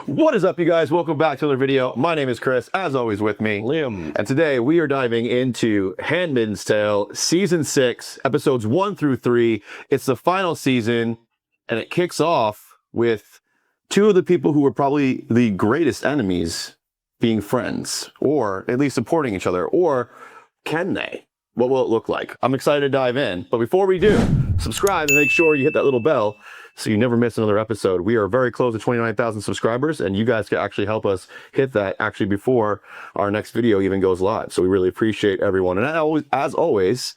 What is up, you guys? Welcome back to another video. My name is Chris, as always with me, Liam. And today we are diving into Handmaid's Tale, Season 6, Episodes 1 through 3. It's the final season, and it kicks off with two of the people who were probably the greatest enemies being friends, or at least supporting each other, or can they? What will it look like? I'm excited to dive in, but before we do, subscribe and make sure you hit that little bell so you never miss another episode. We are very close to 29,000 subscribers, and you guys can actually help us hit that actually before our next video even goes live. So we really appreciate everyone. And as always,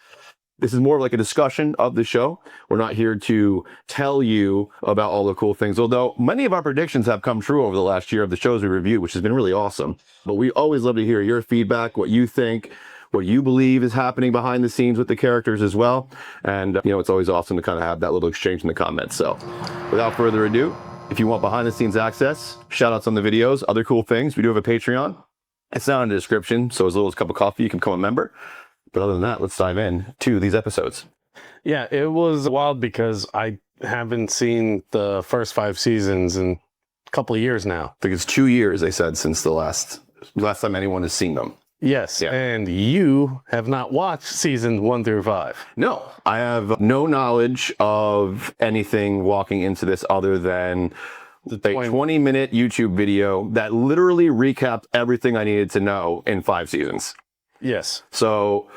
this is more of like a discussion of the show. We're not here to tell you about all the cool things, although many of our predictions have come true over the last year of the shows we reviewed, which has been really awesome. But we always love to hear your feedback, what you think, what you believe is happening behind the scenes with the characters as well. And, it's always awesome to kind of have that little exchange in the comments. So without further ado, if you want behind the scenes access, shout outs on the videos, other cool things, we do have a Patreon. It's down in the description. So as little as a cup of coffee, you can become a member. But other than that, let's dive in to these episodes. Yeah, it was wild because I haven't seen the first 5 seasons in a couple of years now. I think it's 2 years, they said, since the last time anyone has seen them. Yes, yeah. And you have not watched season 1 through 5. No, I have no knowledge of anything walking into this other than a 20-minute YouTube video that literally recapped everything I needed to know in 5 seasons. Yes. So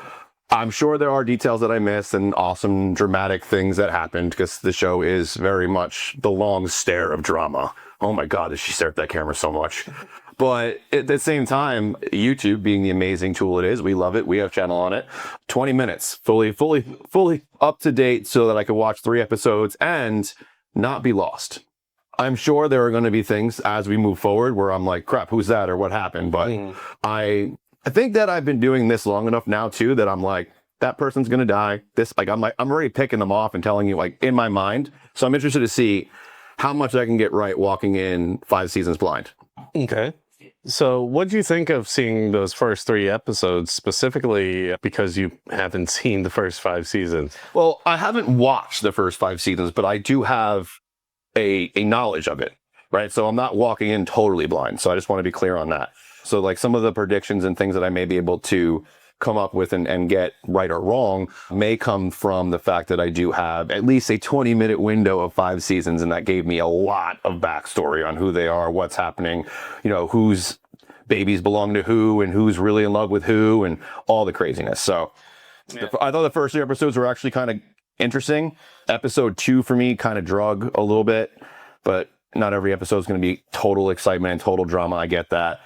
I'm sure there are details that I missed and awesome dramatic things that happened, because the show is very much the long stare of drama. Oh my God, does she stare at that camera so much? But at the same time, YouTube being the amazing tool it is, we love it. We have a channel on it. 20 minutes, fully up to date, so that I can watch 3 episodes and not be lost. I'm sure there are going to be things as we move forward where I'm like, crap, who's that or what happened? But I think that I've been doing this long enough now too, that I'm like, that person's going to die. I'm already picking them off and telling you, like, in my mind. So I'm interested to see how much I can get right walking in 5 seasons blind. Okay. So what do you think of seeing those first 3 episodes, specifically because you haven't seen the first 5 seasons? Well, I haven't watched the first 5 seasons, but I do have a knowledge of it, right? So I'm not walking in totally blind. So I just want to be clear on that. So like some of the predictions and things that I may be able to come up with and get right or wrong may come from the fact that I do have at least a 20-minute window of 5 seasons, and that gave me a lot of backstory on who they are, what's happening, whose babies belong to who, and who's really in love with who, and all the craziness. So I thought the first 3 episodes were actually kind of interesting. Episode 2 for me kind of drug a little bit, but not every episode is going to be total excitement and total drama. I get that.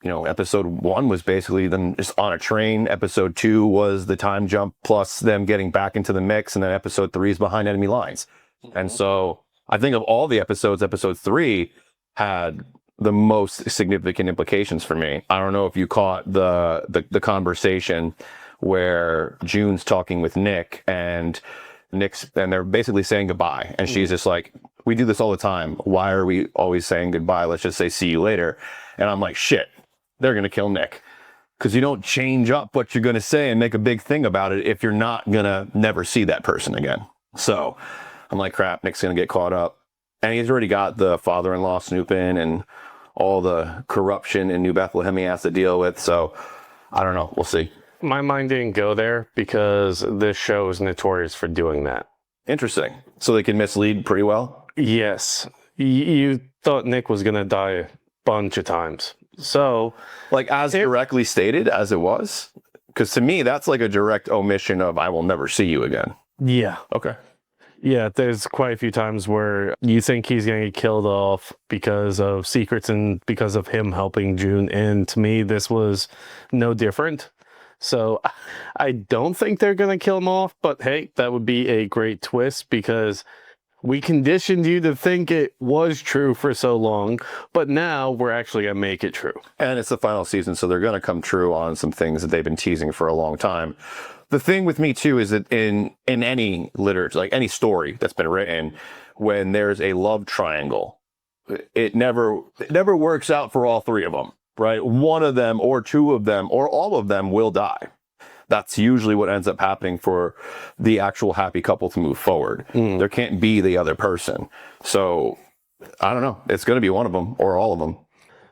Episode 1 was basically them just on a train. Episode 2 was the time jump plus them getting back into the mix. And then episode 3 is behind enemy lines. And so I think of all the episodes, episode 3 had the most significant implications for me. I don't know if you caught the conversation where June's talking with Nick, and they're basically saying goodbye. And she's just like, we do this all the time. Why are we always saying goodbye? Let's just say see you later. And I'm like, shit. They're going to kill Nick, because you don't change up what you're going to say and make a big thing about it if you're not going to never see that person again. So I'm like, crap, Nick's going to get caught up. And he's already got the father-in-law snooping and all the corruption in New Bethlehem he has to deal with. So I don't know. We'll see. My mind didn't go there because this show is notorious for doing that. Interesting. So they can mislead pretty well? Yes. You thought Nick was going to die a bunch of times. So, like, as directly stated as it was? Because to me, that's like a direct omission of I will never see you again. Yeah. Okay. Yeah, there's quite a few times where you think he's going to get killed off because of secrets and because of him helping June. And to me, this was no different. So I don't think they're going to kill him off. But hey, that would be a great twist, because we conditioned you to think it was true for so long, but now we're actually going to make it true. And it's the final season, so they're going to come true on some things that they've been teasing for a long time. The thing with me, too, is that in any literature, like any story that's been written, when there's a love triangle, it never works out for all 3 of them, right? One of them or 2 of them or all of them will die. That's usually what ends up happening for the actual happy couple to move forward. There can't be the other person. So I don't know. It's going to be one of them or all of them.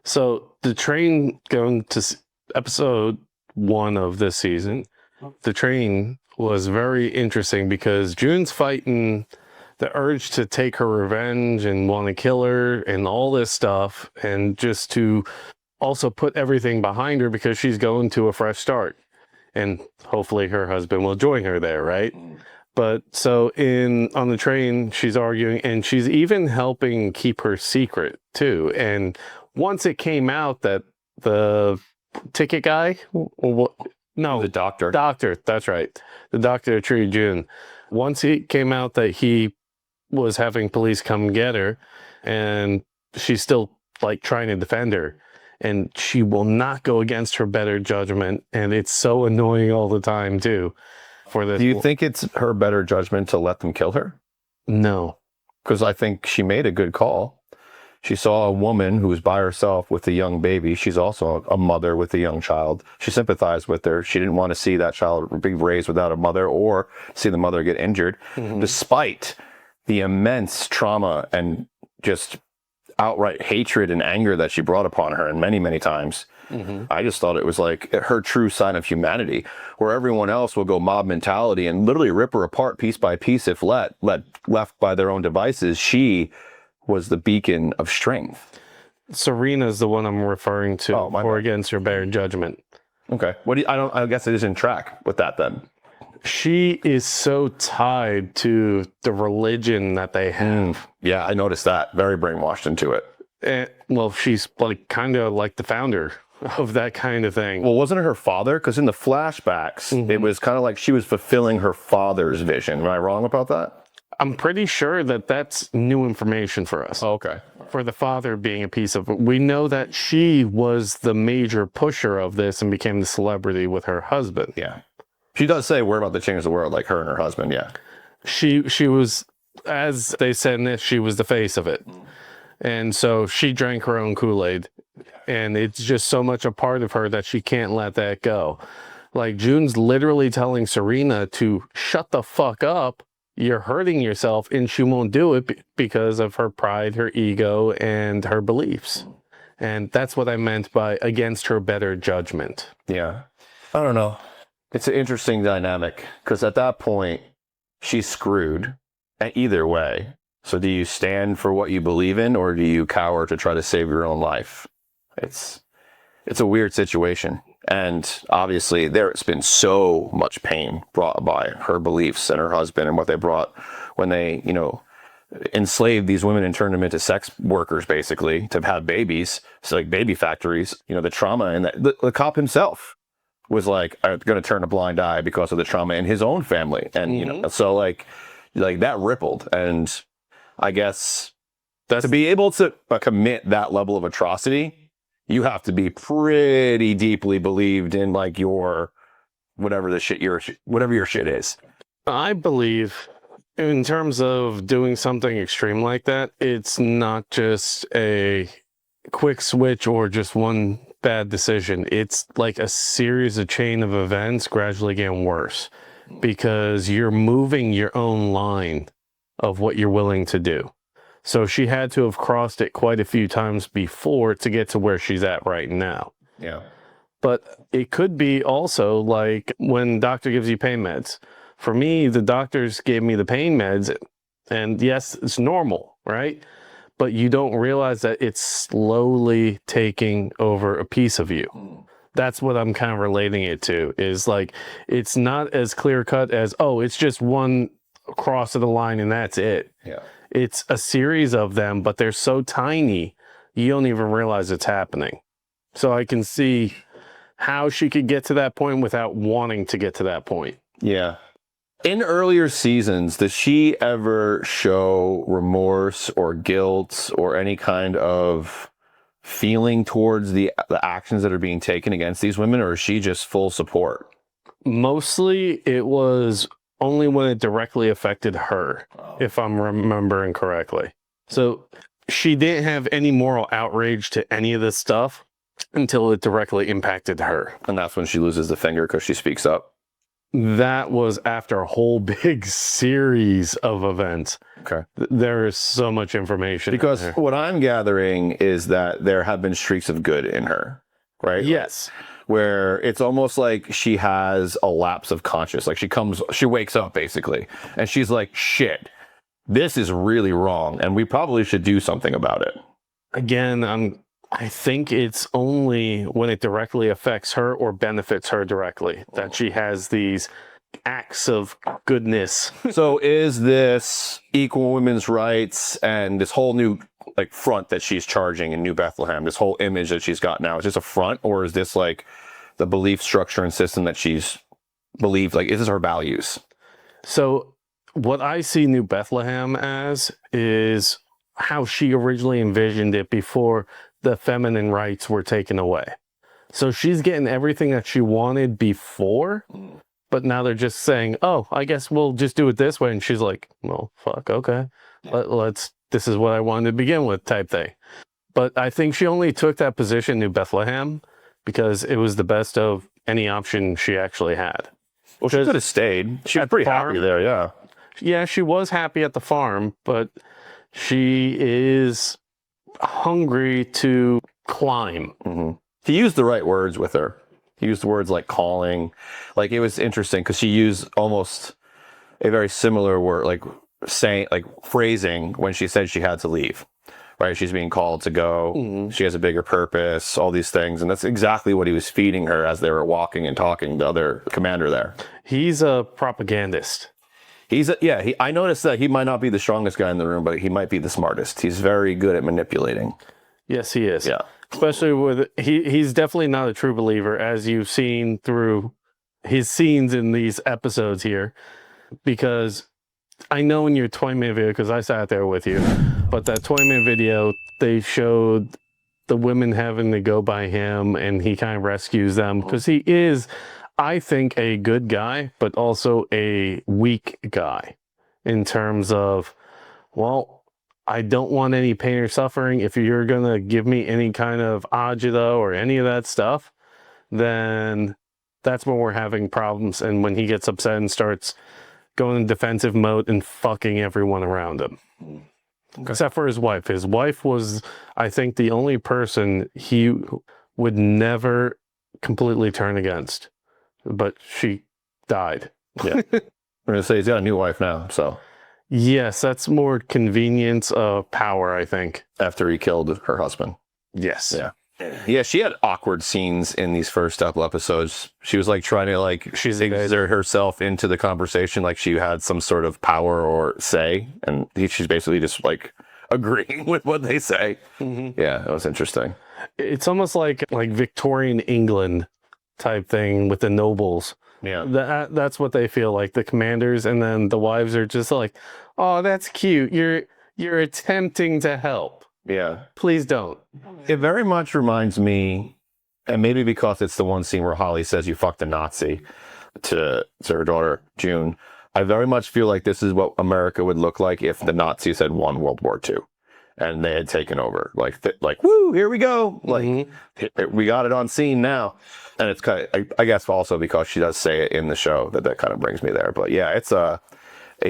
So the train going to episode 1 of this season, the train was very interesting because June's fighting the urge to take her revenge and want to kill her and all this stuff, and just to also put everything behind her because she's going to a fresh start. And hopefully her husband will join her there, right? But so on the train, she's arguing, and she's even helping keep her secret too. And once it came out that the ticket guy, no, The doctor. doctor, that's right, the doctor that treated June. Once it came out that he was having police come get her, and she's still like trying to defend her, and she will not go against her better judgment, and it's so annoying all the time too. For this, Do you think it's her better judgment to let them kill her? No. Because I think she made a good call. She saw a woman who was by herself with a young baby. She's also a mother with a young child. She sympathized with her. She didn't want to see that child be raised without a mother or see the mother get injured, despite the immense trauma and just outright hatred and anger that she brought upon her and many, many times. I just thought it was like her true sign of humanity, where everyone else will go mob mentality and literally rip her apart piece by piece if left by their own devices. She was the beacon of strength. Serena's the one I'm referring to, Oh, my or bad. against her better judgment. Okay. I guess it isn't track with that then. She is so tied to the religion that they have. Yeah, I noticed that. Very brainwashed into it. And, well, she's like kind of like the founder of that kind of thing. Well, wasn't it her father? Because in the flashbacks, it was kind of like she was fulfilling her father's vision. Am I wrong about that? I'm pretty sure that that's new information for us. Oh, okay. For the father being a piece of it. We know that she was the major pusher of this and became the celebrity with her husband. Yeah. She does say we're about to change the world, like her and her husband. Yeah. She was, as they said in this, she was the face of it. And so she drank her own Kool-Aid. And it's just so much a part of her that she can't let that go. Like, June's literally telling Serena to shut the fuck up. You're hurting yourself, and she won't do it because of her pride, her ego, and her beliefs. And that's what I meant by against her better judgment. Yeah. I don't know. It's an interesting dynamic because at that point, she's screwed either way. So do you stand for what you believe in, or do you cower to try to save your own life? It's a weird situation. And obviously there's been so much pain brought by her beliefs and her husband and what they brought when they, enslaved these women and turned them into sex workers, basically, to have babies. So like baby factories, the trauma, and the cop himself was like, I'm going to turn a blind eye because of the trauma in his own family. And, so like that rippled. And I guess to be able to commit that level of atrocity, you have to be pretty deeply believed in like your, whatever your shit is. I believe in terms of doing something extreme like that, it's not just a quick switch or just one bad decision. It's like a series of chain of events gradually getting worse because you're moving your own line of what you're willing to do. So she had to have crossed it quite a few times before to get to where she's at right now. Yeah. But it could be also like when doctor gives you pain meds. For me, the doctors gave me the pain meds, and yes, it's normal, right? But you don't realize that it's slowly taking over a piece of you. That's what I'm kind of relating it to, is like, it's not as clear cut as, oh, it's just one cross of the line and that's it. Yeah. It's a series of them, but they're so tiny, you don't even realize it's happening. So I can see how she could get to that point without wanting to get to that point. Yeah. In earlier seasons, does she ever show remorse or guilt or any kind of feeling towards the actions that are being taken against these women, or is she just full support? Mostly it was only when it directly affected her, if I'm remembering correctly. So she didn't have any moral outrage to any of this stuff until it directly impacted her. And that's when she loses the finger because she speaks up. that was after a whole big series of events. Okay. There is so much information. Because there. what I'm gathering is that there have been streaks of good in her, right? Yes. Where it's almost like she has a lapse of conscious. Like she wakes up basically, and she's like, shit, this is really wrong, and we probably should do something about it. Again, I think it's only when it directly affects her or benefits her directly that she has these acts of goodness. So is this equal women's rights and this whole new like front that she's charging in New Bethlehem, this whole image that she's got now, is this a front, or is this like the belief structure and system that she's believed, like, is this her values? So what I see New Bethlehem as is how she originally envisioned it before the feminine rights were taken away. So she's getting everything that she wanted before, but now they're just saying, oh, I guess we'll just do it this way. And she's like, well, fuck, okay. This is what I wanted to begin with type thing. But I think she only took that position, New Bethlehem, because it was the best of any option she actually had. Well, she could have stayed. She was pretty happy there, yeah. Yeah, she was happy at the farm, but she is hungry to climb. Mm-hmm. He used the right words with her. He used the words like calling. Like, it was interesting because she used almost a very similar word, like saying, like phrasing when she said she had to leave. Right? She's being called to go. Mm-hmm. She has a bigger purpose, all these things. And that's exactly what he was feeding her as they were walking and talking, the other commander there. He's a propagandist. I noticed that he might not be the strongest guy in the room, but he might be the smartest. He's very good at manipulating. Yes, he is. Yeah. Especially with, he's definitely not a true believer, as you've seen through his scenes in these episodes here. Because I know in your 20-minute video, because I sat there with you, but that 20-minute video, they showed the women having to go by him, and he kind of rescues them, because he is, I think, a good guy, but also a weak guy in terms of, well, I don't want any pain or suffering. If you're going to give me any kind of agita or any of that stuff, then that's when we're having problems. And when he gets upset and starts going in defensive mode and fucking everyone around him. Okay. Except for his wife. His wife was, I think, the only person he would never completely turn against. But she died. Yeah. We're going to say he's got a new wife now, so. Yes, that's more convenience of power, I think. After he killed her husband. Yes. Yeah. Yeah, she had awkward scenes in these first couple episodes. She was like trying to like exert herself into the conversation like she had some sort of power or say, and she's basically just like agreeing with what they say. Mm-hmm. Yeah, it was interesting. It's almost like Victorian England type thing with the nobles. Yeah, that's what they feel like, the commanders, and then the wives are just like, oh, that's cute. You're attempting to help. Yeah. Please don't. It very much reminds me, and maybe because it's the one scene where Holly says you fucked a Nazi to her daughter, June. I very much feel like this is what America would look like if the Nazis had won World War II and they had taken over. Like, woo, here we go. Like, we got it on scene now. And it's kind of, I guess also because she does say it in the show that kind of brings me there. But yeah, it's a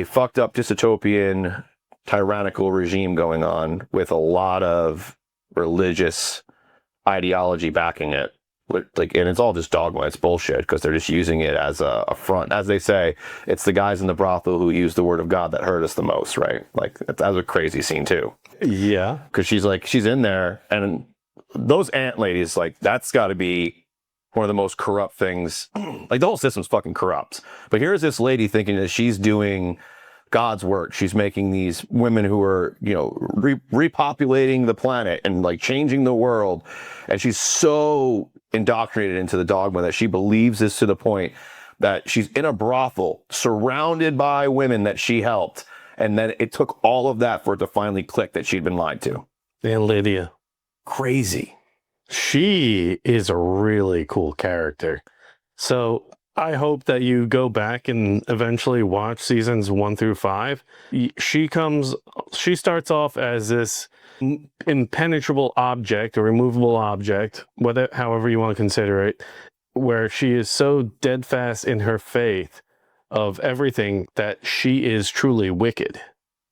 fucked up dystopian tyrannical regime going on with a lot of religious ideology backing it. And it's all just dogma. It's bullshit because they're just using it as a front. As they say, it's the guys in the brothel who use the word of God that hurt us the most, right? Like, that was a crazy scene too. Yeah. Because she's in there, and those ant ladies, like, that's got to be one of the most corrupt things. Like, the whole system's fucking corrupt. But here's this lady thinking that she's doing God's work. She's making these women who are, repopulating the planet and like changing the world. And she's so indoctrinated into the dogma that she believes this to the point that she's in a brothel surrounded by women that she helped. And then it took all of that for it to finally click that she'd been lied to. And Lydia. Crazy. She is a really cool character. So I hope that you go back and eventually watch seasons 1 through 5. She starts off as this impenetrable object or removable object, however you want to consider it, where she is so dead fast in her faith of everything that she is truly wicked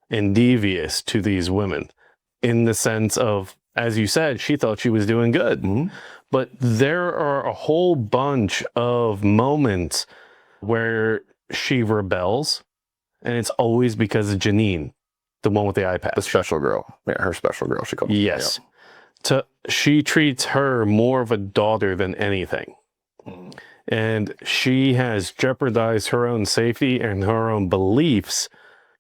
and devious to these women, in the sense of, as you said, she thought she was doing good. Mhm. But there are a whole bunch of moments where she rebels, and it's always because of Janine, the one with the eye patch. The special girl. Yeah, her special girl, she called her. Yes. She treats her more of a daughter than anything. Mhm. And she has jeopardized her own safety and her own beliefs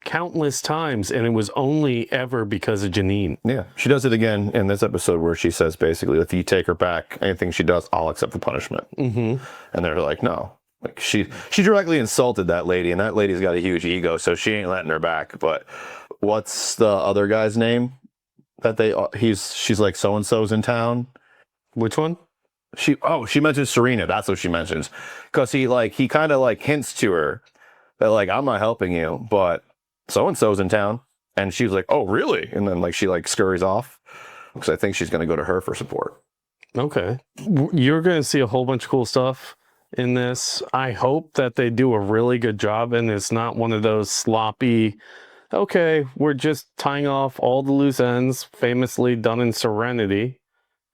countless times, and it was only ever because of Janine. Yeah, she does it again in this episode where she says basically, if you take her back, anything she does, I'll accept the punishment. Mm-hmm. And they're like, no. Like she directly insulted that lady, and that lady's got a huge ego, so she ain't letting her back. But what's the other guy's name? That she's like, so and so's in town. Which one? She mentions Serena. That's what she mentions, because he kind of like hints to her that like, I'm not helping you, but so and so's in town, and she's like, oh really? And then like she like scurries off, because I think she's going to go to her for support. Okay, you're going to see a whole bunch of cool stuff in this. I hope that they do a really good job, and it's not one of those sloppy, okay, we're just tying off all the loose ends, famously done in Serenity,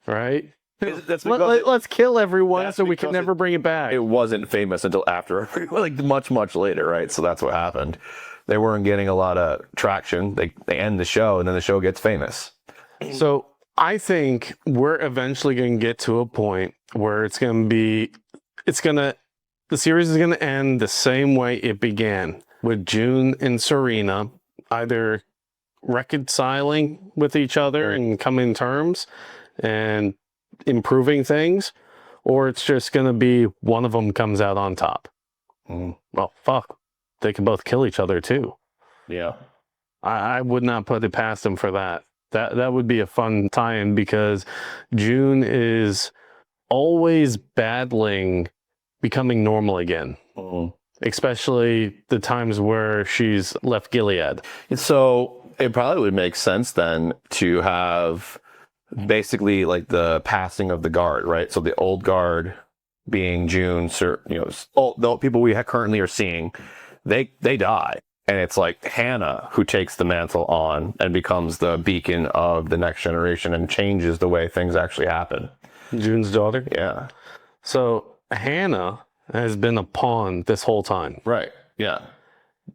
right? That's Let's kill everyone That's so we can because never bring it back. it wasn't famous until after, like much later, right? So that's what happened. They weren't getting a lot of traction. They end the show, and then the show gets famous. So I think we're eventually going to get to a point where the series is going to end the same way it began, with June and Serena either reconciling with each other and coming to terms and improving things, or it's just going to be one of them comes out on top. Well, fuck. They can both kill each other too. Yeah. I would not put it past them for that. That would be a fun tie-in, because June is always battling becoming normal again. Especially the times where she's left Gilead. So it probably would make sense then to have basically like the passing of the guard, right? So the old guard being June, the people we currently are seeing, they die. And it's like Hannah who takes the mantle on and becomes the beacon of the next generation and changes the way things actually happen. June's daughter? Yeah. So Hannah has been a pawn this whole time. Right. Yeah.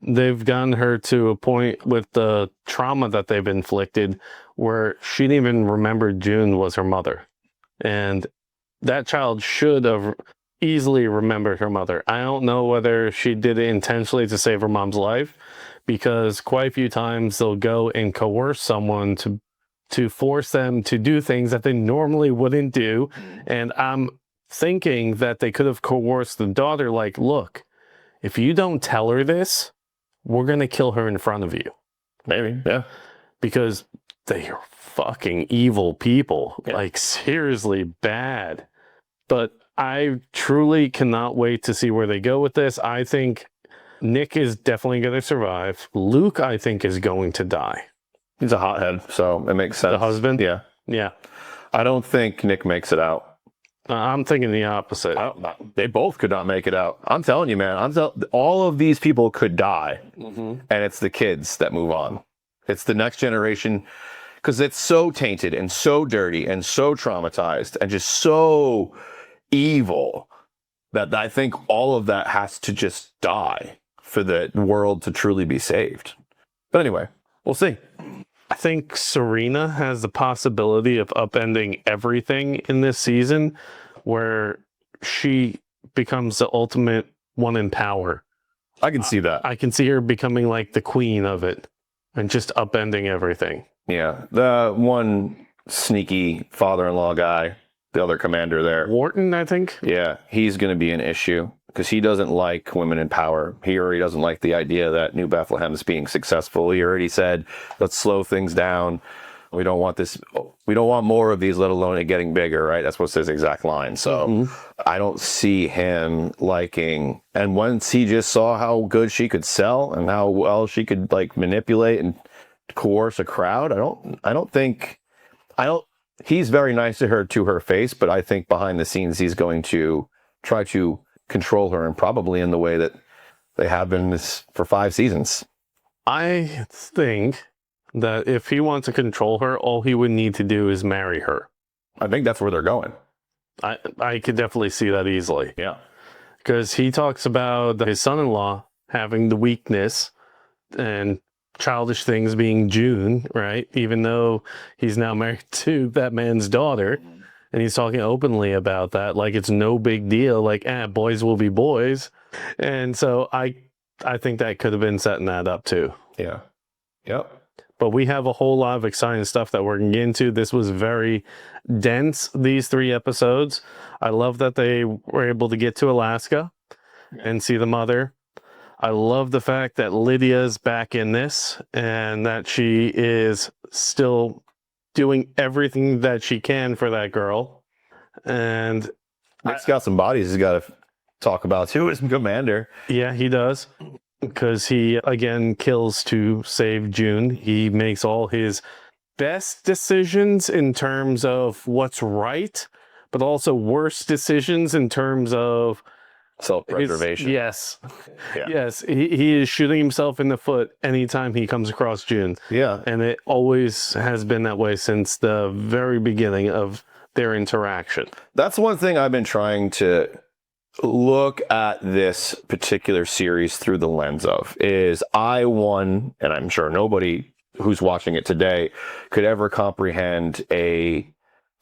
They've gotten her to a point with the trauma that they've inflicted where she didn't even remember June was her mother. And that child should have easily remembered her mother. I don't know whether she did it intentionally to save her mom's life, because quite a few times they'll go and coerce someone to force them to do things that they normally wouldn't do. And I'm thinking that they could have coerced the daughter, like, look, if you don't tell her this, we're going to kill her in front of you. Maybe. Yeah. Because they are fucking evil people. Yeah. Like, seriously bad. But I truly cannot wait to see where they go with this. I think Nick is definitely going to survive. Luke, I think, is going to die. He's a hothead, so it makes sense. The husband? Yeah. Yeah. I don't think Nick makes it out. I'm thinking the opposite. They both could not make it out. I'm telling you, man. All of these people could die, and it's the kids that move on. It's the next generation, because it's so tainted and so dirty and so traumatized and just so evil that I think all of that has to just die for the world to truly be saved. But anyway, we'll see. I think Serena has the possibility of upending everything in this season, where she becomes the ultimate one in power. I can see that. I can see her becoming like the queen of it and just upending everything. Yeah. The one sneaky father-in-law guy, the other commander there. Wharton, I think. Yeah. He's going to be an issue because he doesn't like women in power. He already doesn't like the idea that New Bethlehem is being successful. He already said, let's slow things down. We don't want this. We don't want more of these, let alone it getting bigger, right? That's what's his exact line. So I don't see him liking. And once he just saw how good she could sell and how well she could like manipulate and coerce a crowd, I don't think he's very nice to her face, but I think behind the scenes he's going to try to control her, and probably in the way that they have been this for 5 seasons. I think that if he wants to control her, all he would need to do is marry her. I think that's where they're going. I could definitely see that easily. Yeah. Because he talks about his son-in-law having the weakness and childish things being June, right? Even though he's now married to that man's daughter. And he's talking openly about that. Like, it's no big deal. Like, boys will be boys. And so I think that could have been setting that up too. Yeah. Yep. But we have a whole lot of exciting stuff that we're going to get into. This was very dense, these 3 episodes. I love that they were able to get to Alaska and see the mother. I love the fact that Lydia's back in this and that she is still doing everything that she can for that girl. And Nick's got some bodies he's got to talk about too as commander. Yeah, he does. Because he, again, kills to save June. He makes all his best decisions in terms of what's right, but also worst decisions in terms of self-preservation. Yes. Yeah. Yes. He is shooting himself in the foot anytime he comes across June. Yeah. And it always has been that way since the very beginning of their interaction. That's one thing I've been trying to look at this particular series through the lens of is and I'm sure nobody who's watching it today could ever comprehend a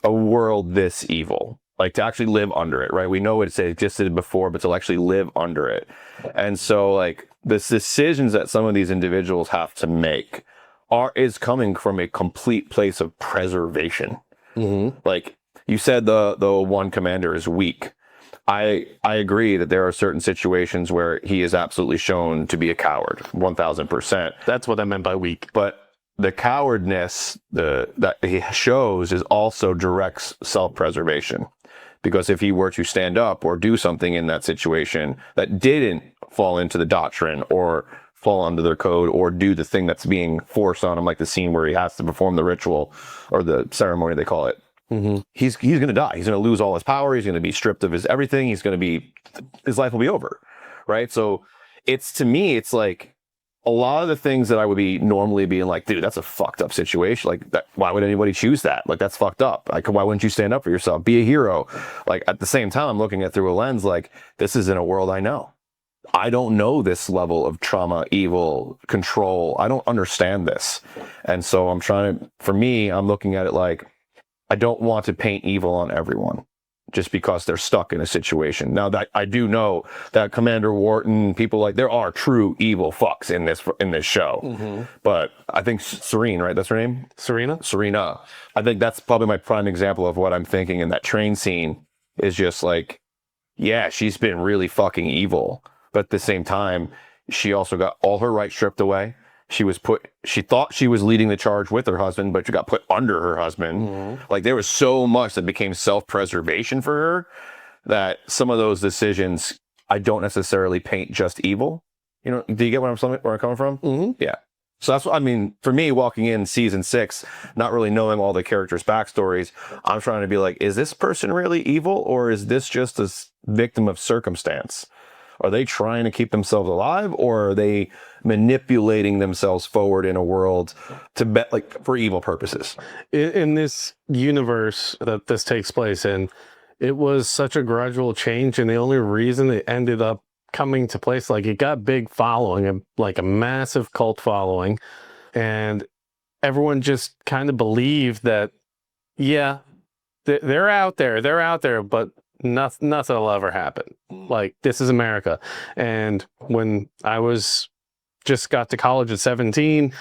world this evil, like to actually live under it, right? We know it's existed before, but to actually live under it. And so like the decisions that some of these individuals have to make is coming from a complete place of preservation. Mm-hmm. Like you said, the one commander is weak. I agree that there are certain situations where he is absolutely shown to be a coward, 1000%. That's what I meant by weak. But the cowardness that he shows is also direct self-preservation. Because if he were to stand up or do something in that situation that didn't fall into the doctrine or fall under their code or do the thing that's being forced on him, like the scene where he has to perform the ritual or the ceremony, they call it, mm-hmm. he's going to die. He's going to lose all his power. He's going to be stripped of his everything. His life will be over. Right. So to me, it's like a lot of the things that I would be normally being like, dude, that's a fucked up situation. Like that, why would anybody choose that? Like, that's fucked up. Like, why wouldn't you stand up for yourself? Be a hero. Like at the same time, I'm looking at through a lens, like this is in a world I know. I don't know this level of trauma, evil, control. I don't understand this. And so I'm looking at it like, I don't want to paint evil on everyone just because they're stuck in a situation. Now that I do know that Commander Wharton, people like, there are true evil fucks in this show. Mm-hmm. But I think Serene, right? That's her name? Serena. I think that's probably my prime example of what I'm thinking in that train scene is just like, yeah, she's been really fucking evil. But at the same time, she also got all her rights stripped away. She thought she was leading the charge with her husband, but she got put under her husband. Mm-hmm. Like there was so much that became self-preservation for her that some of those decisions, I don't necessarily paint just evil. You know, do you get where I'm coming from? Mm-hmm. Yeah. So that's what I mean. For me, walking in season 6, not really knowing all the characters' backstories, I'm trying to be like, is this person really evil or is this just a victim of circumstance? Are they trying to keep themselves alive or are they manipulating themselves forward in a world for evil purposes? In this universe that this takes place in, it was such a gradual change. And the only reason it ended up coming to place, like it got big following, like a massive cult following. And everyone just kind of believed that, yeah, they're out there, but nothing will ever happen. Like, this is America. And when I just got to college at 17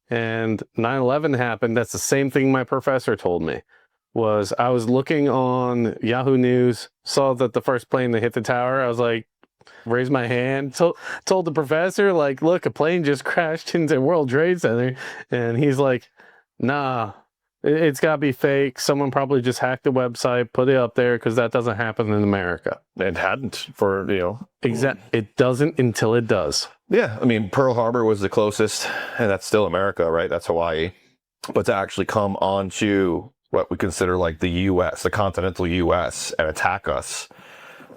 and 9/11 happened, that's the same thing my professor told me. I was looking on Yahoo News, saw that the first plane that hit the tower, I was like, raised my hand, told the professor, like, look, a plane just crashed into World Trade Center. And he's like, nah, it's got to be fake. Someone probably just hacked the website, put it up there, because that doesn't happen in America. It hadn't for, It doesn't until it does. Yeah, I mean, Pearl Harbor was the closest, and that's still America, right? That's Hawaii. But to actually come onto what we consider like the U.S., the continental U.S., and attack us,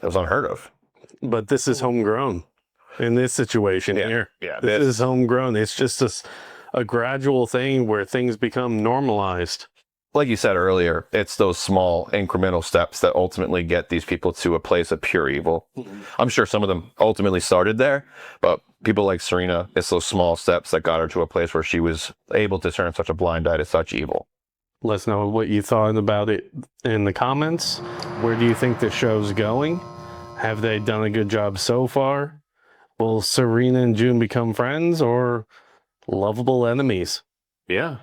It was unheard of. But this is homegrown in this situation here. Yeah, this is homegrown. It's just a gradual thing where things become normalized. Like you said earlier, it's those small incremental steps that ultimately get these people to a place of pure evil. I'm sure some of them ultimately started there, but people like Serena, it's those small steps that got her to a place where she was able to turn such a blind eye to such evil. Let us know what you thought about it in the comments. Where do you think the show's going? Have they done a good job so far? Will Serena and June become friends or lovable enemies? Yeah.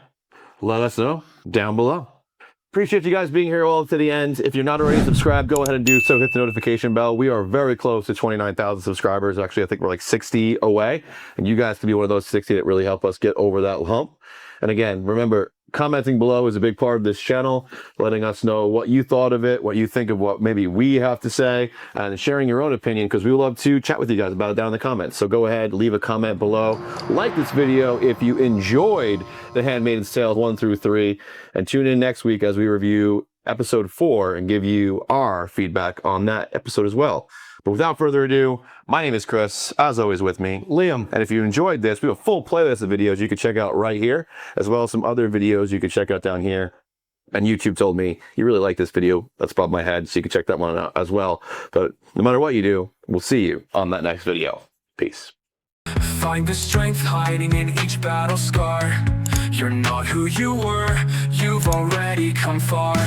Let us know down below. Appreciate you guys being here all to the end. If you're not already subscribed, go ahead and do so. Hit the notification bell. We are very close to 29,000 subscribers. Actually, I think we're like 60 away. And you guys can be one of those 60 that really help us get over that hump. And again, remember, commenting below is a big part of this channel, letting us know what you thought of it, what you think of what maybe we have to say, and sharing your own opinion, because we would love to chat with you guys about it down in the comments. So go ahead, leave a comment below. Like this video if you enjoyed The Handmaid's Tale 1 through 3, and tune in next week as we review episode 4 and give you our feedback on that episode as well. But without further ado, my name is Chris, as always with me, Liam. And if you enjoyed this, we have a full playlist of videos you can check out right here, as well as some other videos you can check out down here. And YouTube told me, you really like this video, let's bob my head, so you can check that one out as well. But no matter what you do, we'll see you on that next video. Peace. Find the strength hiding in each battle scar. You're not who you were, you've already come far.